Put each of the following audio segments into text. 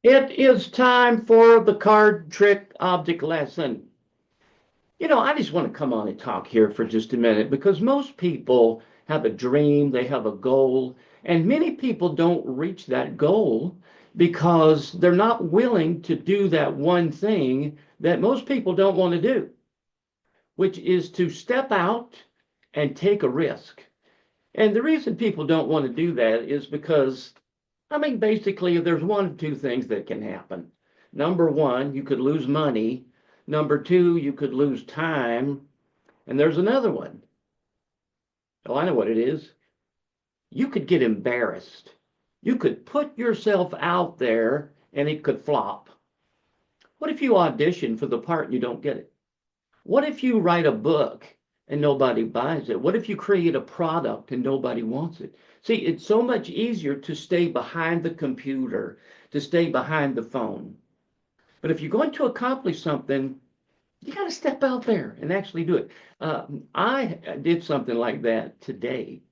It is time for the card trick object lesson. I just want to come on and talk here for just a minute because most people have a dream, they have a goal, and many people don't reach that goal because they're not willing to do that one thing that most people don't want to do, which is to step out and take a risk. And the reason people don't want to do that is because basically, there's one of two things that can happen. Number one, you could lose money. Number two, you could lose time. And there's another one. Oh, I know what it is. You could get embarrassed. You could put yourself out there and it could flop. What if you audition for the part and you don't get it? What if you write a book and nobody buys it? What if you create a product and nobody wants it? See, it's so much easier to stay behind the computer, to stay behind the phone. But if you're going to accomplish something, you got to step out there and actually do it. I did something like that today,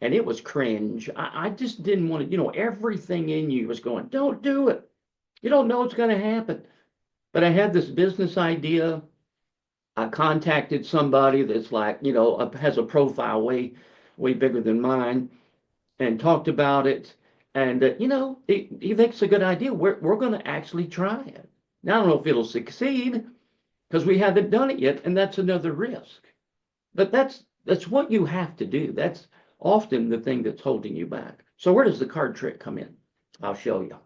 and it was cringe. I just didn't want to, everything in you was going, don't do it. You don't know what's going to happen. But I had this business idea. I contacted somebody that's like, has a profile way bigger than mine and talked about it. And, he thinks it's a good idea. We're going to actually try it. Now, I don't know if it'll succeed because we haven't done it yet. And that's another risk. But that's what you have to do. That's often the thing that's holding you back. So where does the card trick come in? I'll show you.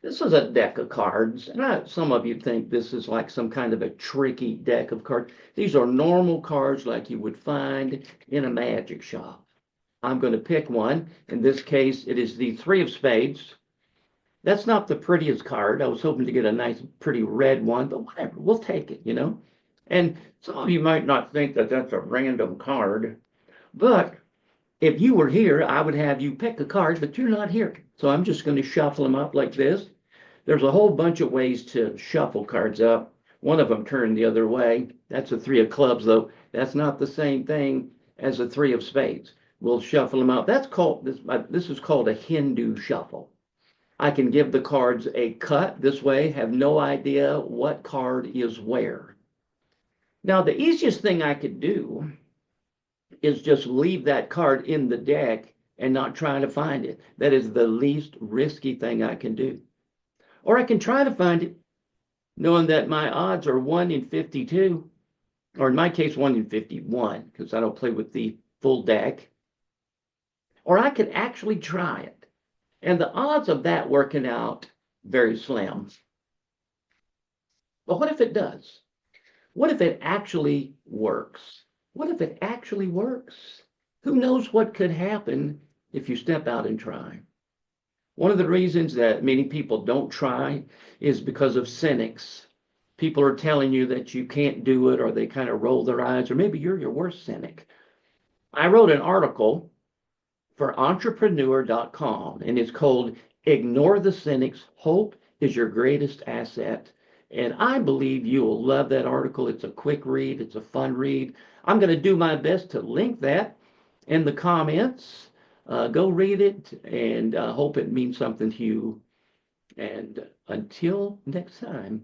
This is a deck of cards, and some of you think this is like some kind of a tricky deck of cards. These are normal cards like you would find in a magic shop. I'm going to pick one. In this case, it is the Three of Spades. That's not the prettiest card. I was hoping to get a nice, pretty red one, but whatever, we'll take it. And some of you might not think that that's a random card, but if you were here, I would have you pick a card, but you're not here. So I'm just going to shuffle them up like this. There's a whole bunch of ways to shuffle cards up. One of them turned the other way. That's a Three of Clubs, though. That's not the same thing as a Three of Spades. We'll shuffle them up. This is called a Hindu shuffle. I can give the cards a cut this way, have no idea what card is where. Now, the easiest thing I could do is just leave that card in the deck and not try to find it. That is the least risky thing I can do. Or I can try to find it knowing that my odds are 1 in 52, or in my case, 1 in 51, because I don't play with the full deck. Or I could actually try it. And the odds of that working out, very slim. But what if it does? What if it actually works? What if it actually works? Who knows what could happen if you step out and try? One of the reasons that many people don't try is because of cynics. People are telling you that you can't do it, or they kind of roll their eyes, or maybe you're your worst cynic. I wrote an article for entrepreneur.com, and it's called Ignore the Cynics. Hope is Your Greatest Asset. And I believe you will love that article. It's a quick read, it's a fun read. I'm going to do my best to link that in the comments. Go read it and hope it means something to you. And until next time,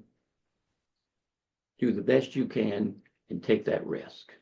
do the best you can and take that risk.